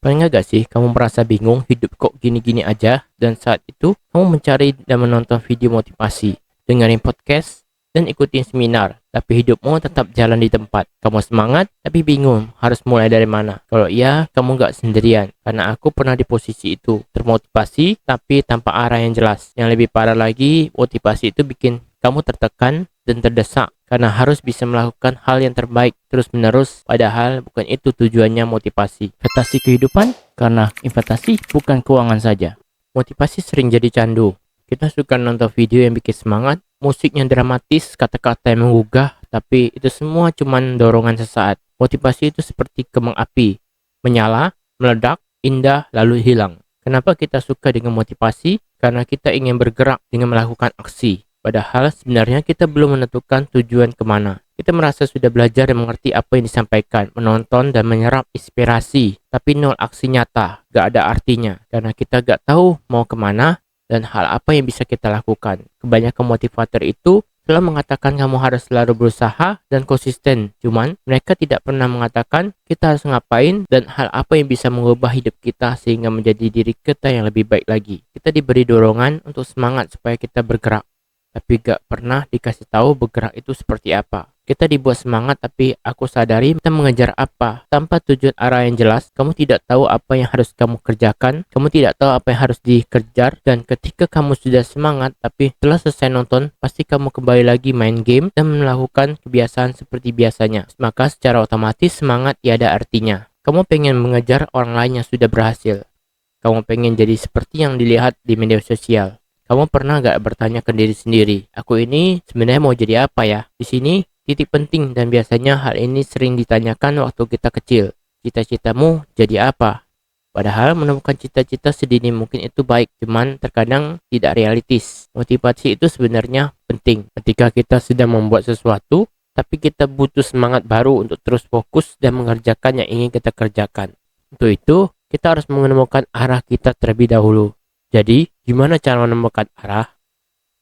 Pernah gak sih kamu merasa bingung hidup kok gini-gini aja dan saat itu kamu mencari dan menonton video motivasi, dengerin podcast, dan ikutin seminar, tapi hidupmu tetap jalan di tempat. Kamu semangat tapi bingung harus mulai dari mana. Kalau iya, kamu gak sendirian, karena aku pernah di posisi itu, termotivasi tapi tanpa arah yang jelas. Yang lebih parah lagi, motivasi itu bikin kamu tertekan dan terdesak karena harus bisa melakukan hal yang terbaik terus-menerus, padahal bukan itu tujuannya motivasi. Investasi kehidupan, karena investasi bukan keuangan saja. Motivasi sering jadi candu. Kita suka nonton video yang bikin semangat, musik yang dramatis, kata-kata yang menggugah, tapi itu semua cuman dorongan sesaat. Motivasi itu seperti kembang api, menyala, meledak, indah, lalu hilang. Kenapa kita suka dengan motivasi? Karena kita ingin bergerak dengan melakukan aksi. Padahal sebenarnya kita belum menentukan tujuan kemana. Kita merasa sudah belajar dan mengerti apa yang disampaikan, menonton dan menyerap inspirasi. Tapi nol aksi nyata, gak ada artinya. Karena kita gak tahu mau kemana dan hal apa yang bisa kita lakukan. Kebanyakan motivator itu selalu mengatakan kamu harus selalu berusaha dan konsisten. Cuman mereka tidak pernah mengatakan kita harus ngapain dan hal apa yang bisa mengubah hidup kita sehingga menjadi diri kita yang lebih baik lagi. Kita diberi dorongan untuk semangat supaya kita bergerak, tapi gak pernah dikasih tahu bergerak itu seperti apa. Kita dibuat semangat, tapi aku sadari kita mengejar apa tanpa tujuan arah yang jelas. Kamu tidak tahu apa yang harus kamu kerjakan, kamu tidak tahu apa yang harus dikejar, dan ketika kamu sudah semangat tapi setelah selesai nonton, pasti kamu kembali lagi main game dan melakukan kebiasaan seperti biasanya. Maka secara otomatis semangat tiada artinya. Kamu pengen mengejar orang lain yang sudah berhasil. Kamu pengen jadi seperti yang dilihat di media sosial. Kamu pernah gak bertanya ke diri sendiri, aku ini sebenarnya mau jadi apa ya? Di sini titik penting, dan biasanya hal ini sering ditanyakan waktu kita kecil. Cita-citamu jadi apa? Padahal menemukan cita-cita sedini mungkin itu baik, cuman terkadang tidak realistis. Motivasi itu sebenarnya penting ketika kita sedang membuat sesuatu, tapi kita butuh semangat baru untuk terus fokus dan mengerjakan yang ingin kita kerjakan. Untuk itu, kita harus menemukan arah kita terlebih dahulu. Jadi, gimana cara menemukan arah?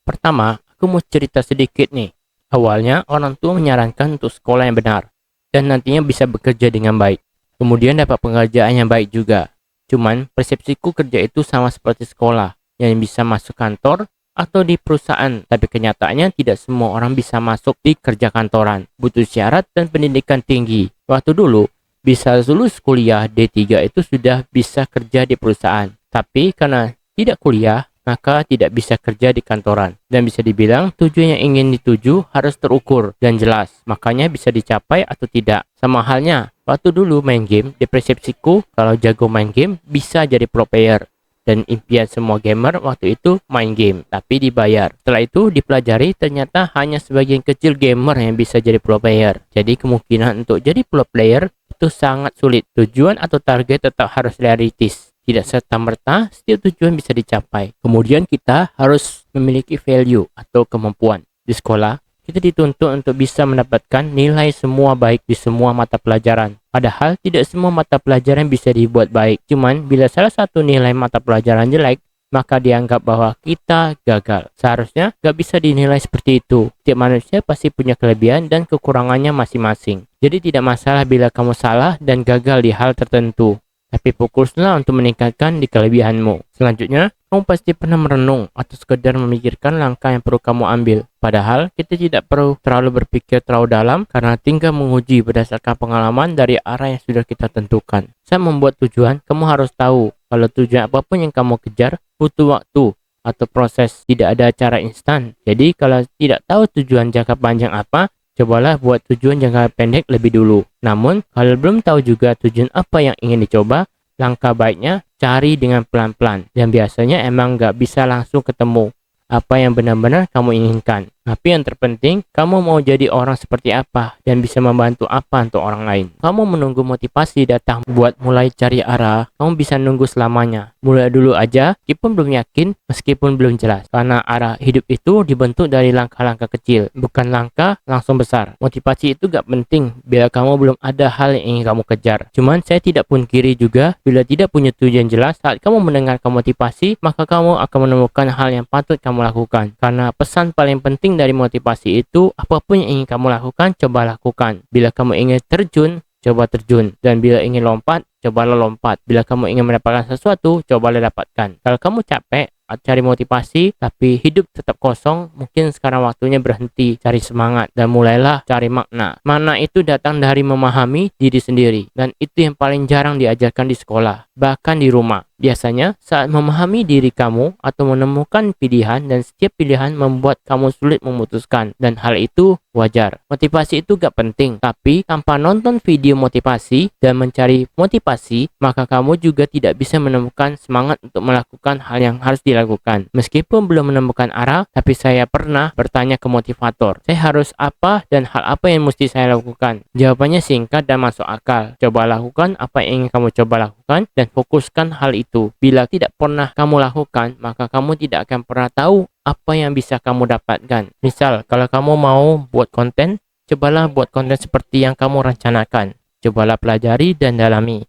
Pertama, aku mau cerita sedikit nih. Awalnya, orang tua menyarankan untuk sekolah yang benar, dan nantinya bisa bekerja dengan baik. Kemudian dapat pekerjaan yang baik juga. Cuman, persepsiku kerja itu sama seperti sekolah, yang bisa masuk kantor atau di perusahaan. Tapi kenyataannya tidak semua orang bisa masuk di kerja kantoran. Butuh syarat dan pendidikan tinggi. Waktu dulu, bisa lulus kuliah D3 itu sudah bisa kerja di perusahaan. Tapi karena tidak kuliah, maka tidak bisa kerja di kantoran. Dan bisa dibilang tujuan yang ingin dituju harus terukur dan jelas. Makanya bisa dicapai atau tidak. Sama halnya, waktu dulu main game, di persepsiku kalau jago main game bisa jadi pro player. Dan impian semua gamer waktu itu main game, tapi dibayar. Setelah itu dipelajari, ternyata hanya sebagian kecil gamer yang bisa jadi pro player. Jadi kemungkinan untuk jadi pro player itu sangat sulit. Tujuan atau target tetap harus realistis. Tidak serta-merta setiap tujuan bisa dicapai. Kemudian kita harus memiliki value atau kemampuan. Di sekolah, kita dituntut untuk bisa mendapatkan nilai semua baik di semua mata pelajaran. Padahal tidak semua mata pelajaran bisa dibuat baik. Cuman bila salah satu nilai mata pelajaran jelek, maka dianggap bahwa kita gagal. Seharusnya gak bisa dinilai seperti itu. Setiap manusia pasti punya kelebihan dan kekurangannya masing-masing. Jadi tidak masalah bila kamu salah dan gagal di hal tertentu. Tapi fokuslah untuk meningkatkan di kelebihanmu. Selanjutnya, kamu pasti pernah merenung atau sekedar memikirkan langkah yang perlu kamu ambil. Padahal, kita tidak perlu terlalu berpikir terlalu dalam karena tinggal menguji berdasarkan pengalaman dari arah yang sudah kita tentukan. Saat membuat tujuan, kamu harus tahu kalau tujuan apapun yang kamu kejar butuh waktu atau proses. Tidak ada cara instan. Jadi, kalau tidak tahu tujuan jangka panjang apa, cobalah buat tujuan jangka pendek lebih dulu. Namun, kalau belum tahu juga tujuan apa yang ingin dicoba, langkah baiknya cari dengan pelan-pelan. Dan biasanya emang gak bisa langsung ketemu apa yang benar-benar kamu inginkan. Tapi yang terpenting, kamu mau jadi orang seperti apa dan bisa membantu apa untuk orang lain. Kamu menunggu motivasi datang buat mulai cari arah, kamu bisa nunggu selamanya. Mulai dulu aja, meskipun belum yakin, meskipun belum jelas. Karena arah hidup itu dibentuk dari langkah-langkah kecil, bukan langkah langsung besar. Motivasi itu gak penting bila kamu belum ada hal yang ingin kamu kejar. Cuman saya tidak pungkiri juga, bila tidak punya tujuan jelas, saat kamu mendengarkan motivasi, maka kamu akan menemukan hal yang patut kamu lakukan. Karena pesan paling penting dari motivasi itu, apapun yang ingin kamu lakukan, coba lakukan. Bila kamu ingin terjun, coba terjun. Dan bila ingin lompat, cobalah lompat. Bila kamu ingin mendapatkan sesuatu, cobalah dapatkan. Kalau kamu capek cari motivasi tapi hidup tetap kosong, mungkin sekarang waktunya berhenti cari semangat dan mulailah cari makna. Makna itu datang dari memahami diri sendiri, dan itu yang paling jarang diajarkan di sekolah, bahkan di rumah. Biasanya saat memahami diri kamu atau menemukan pilihan, dan setiap pilihan membuat kamu sulit memutuskan, dan hal itu wajar. Motivasi itu gak penting, tapi tanpa nonton video motivasi dan mencari motivasi, maka kamu juga tidak bisa menemukan semangat untuk melakukan hal yang harus dilakukan. Meskipun belum menemukan arah, tapi saya pernah bertanya ke motivator, saya harus apa dan hal apa yang mesti saya lakukan? Jawabannya singkat dan masuk akal. Coba lakukan apa yang ingin kamu coba lakukan dan fokuskan hal itu. Bila tidak pernah kamu lakukan, maka kamu tidak akan pernah tahu apa yang bisa kamu dapatkan. Misal, kalau kamu mau buat konten, cobalah buat konten seperti yang kamu rencanakan. Cobalah pelajari dan dalami.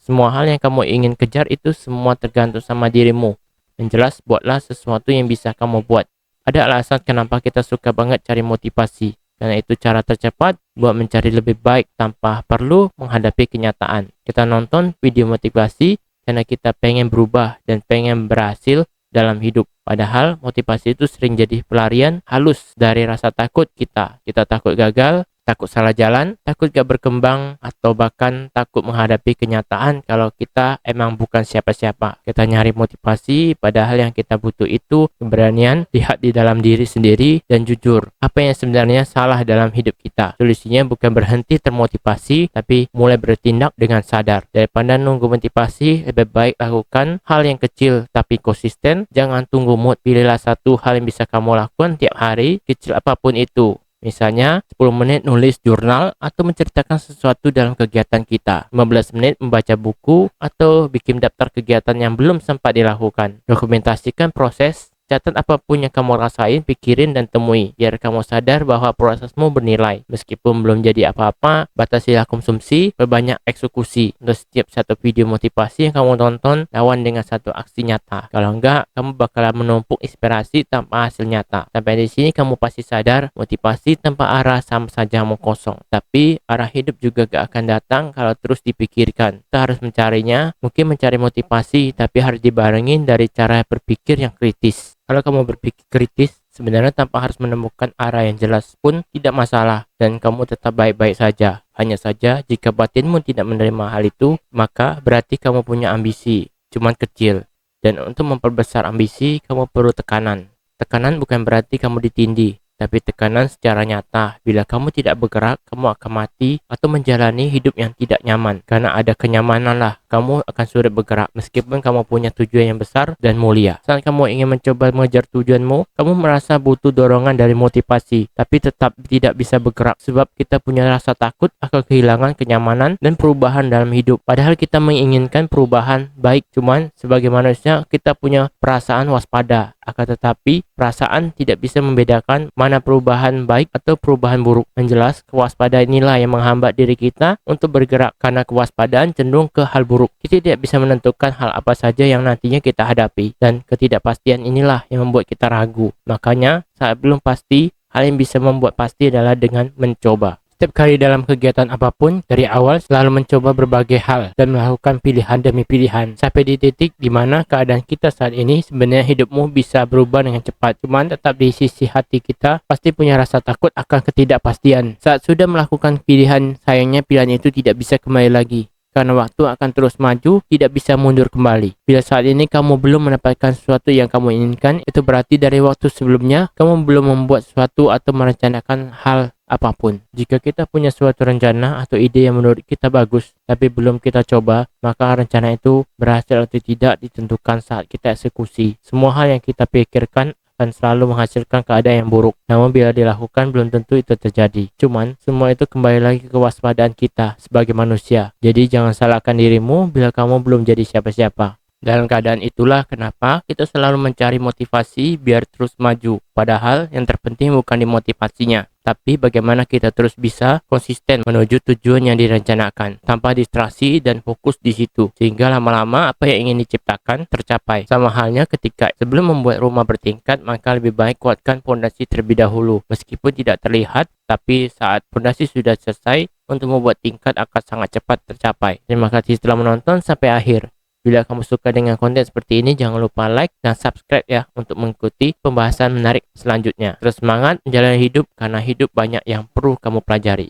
Semua hal yang kamu ingin kejar itu semua tergantung sama dirimu. Yang jelas, buatlah sesuatu yang bisa kamu buat. Ada alasan kenapa kita suka banget cari motivasi, karena itu cara tercepat buat mencari lebih baik tanpa perlu menghadapi kenyataan. Kita nonton video motivasi karena kita pengen berubah dan pengen berhasil dalam hidup. Padahal motivasi itu sering jadi pelarian halus dari rasa takut kita. Kita takut gagal, takut salah jalan, takut gak berkembang, atau bahkan takut menghadapi kenyataan kalau kita emang bukan siapa-siapa. Kita nyari motivasi, padahal yang kita butuh itu keberanian, lihat di dalam diri sendiri, dan jujur apa yang sebenarnya salah dalam hidup kita. Solusinya bukan berhenti termotivasi, tapi mulai bertindak dengan sadar. Daripada nunggu motivasi, lebih baik lakukan hal yang kecil tapi konsisten. Jangan tunggu mood, pilihlah satu hal yang bisa kamu lakukan tiap hari, kecil apapun itu. Misalnya 10 menit nulis jurnal atau menceritakan sesuatu dalam kegiatan kita, 15 menit membaca buku atau bikin daftar kegiatan yang belum sempat dilakukan. Dokumentasikan proses, catat apapun yang kamu rasain, pikirin dan temui, biar kamu sadar bahwa prosesmu bernilai. Meskipun belum jadi apa-apa, batasilah konsumsi, perbanyak eksekusi. Untuk setiap satu video motivasi yang kamu tonton, lawan dengan satu aksi nyata. Kalau enggak, kamu bakalan menumpuk inspirasi tanpa hasil nyata. Sampai di sini kamu pasti sadar, motivasi tanpa arah sama saja mau kosong. Tapi arah hidup juga gak akan datang kalau terus dipikirkan. Kita harus mencarinya. Mungkin mencari motivasi, tapi harus dibarengin dari cara berpikir yang kritis. Kalau kamu berpikir kritis, sebenarnya tanpa harus menemukan arah yang jelas pun tidak masalah, dan kamu tetap baik-baik saja. Hanya saja jika batinmu tidak menerima hal itu, maka berarti kamu punya ambisi, cuman kecil. Dan untuk memperbesar ambisi, kamu perlu tekanan. Tekanan bukan berarti kamu ditindih, tapi tekanan secara nyata. Bila kamu tidak bergerak, kamu akan mati atau menjalani hidup yang tidak nyaman. Karena ada kenyamanan lah, kamu akan sulit bergerak meskipun kamu punya tujuan yang besar dan mulia. Saat kamu ingin mencoba mengejar tujuanmu, kamu merasa butuh dorongan dari motivasi, tapi tetap tidak bisa bergerak sebab kita punya rasa takut akan kehilangan kenyamanan dan perubahan dalam hidup. Padahal kita menginginkan perubahan baik, cuman sebagai manusia kita punya perasaan waspada. Akan tetapi perasaan tidak bisa membedakan mana perubahan baik atau perubahan buruk. Yang jelas, kewaspadaan inilah yang menghambat diri kita untuk bergerak, karena kewaspadaan cenderung ke hal buruk. Kita tidak bisa menentukan hal apa saja yang nantinya kita hadapi, dan ketidakpastian inilah yang membuat kita ragu. Makanya saat belum pasti, hal yang bisa membuat pasti adalah dengan mencoba. Setiap kali dalam kegiatan apapun, dari awal selalu mencoba berbagai hal dan melakukan pilihan demi pilihan sampai di titik di mana keadaan kita saat ini. Sebenarnya hidupmu bisa berubah dengan cepat, cuman tetap di sisi hati kita pasti punya rasa takut akan ketidakpastian. Saat sudah melakukan pilihan, sayangnya pilihan itu tidak bisa kembali lagi, karena waktu akan terus maju, tidak bisa mundur kembali. Bila saat ini kamu belum mendapatkan sesuatu yang kamu inginkan, itu berarti dari waktu sebelumnya kamu belum membuat sesuatu atau merencanakan hal apapun. Jika kita punya suatu rencana atau ide yang menurut kita bagus, tapi belum kita coba, maka rencana itu berhasil atau tidak ditentukan saat kita eksekusi. Semua hal yang kita pikirkan akan selalu menghasilkan keadaan yang buruk. Namun bila dilakukan, belum tentu itu terjadi. Cuman, semua itu kembali lagi ke kewaspadaan kita sebagai manusia. Jadi jangan salahkan dirimu bila kamu belum jadi siapa-siapa. Dalam keadaan itulah kenapa kita selalu mencari motivasi biar terus maju. Padahal yang terpenting bukan di motivasinya, tapi bagaimana kita terus bisa konsisten menuju tujuan yang direncanakan tanpa distraksi dan fokus di situ, sehingga lama-lama apa yang ingin diciptakan tercapai. Sama halnya ketika sebelum membuat rumah bertingkat, maka lebih baik kuatkan fondasi terlebih dahulu. Meskipun tidak terlihat, Tetapi saat fondasi sudah selesai, untuk membuat tingkat akan sangat cepat tercapai. Terima kasih telah menonton sampai akhir. Bila kamu suka dengan konten seperti ini, jangan lupa like dan subscribe ya untuk mengikuti pembahasan menarik selanjutnya. Terus semangat menjalani hidup karena hidup banyak yang perlu kamu pelajari.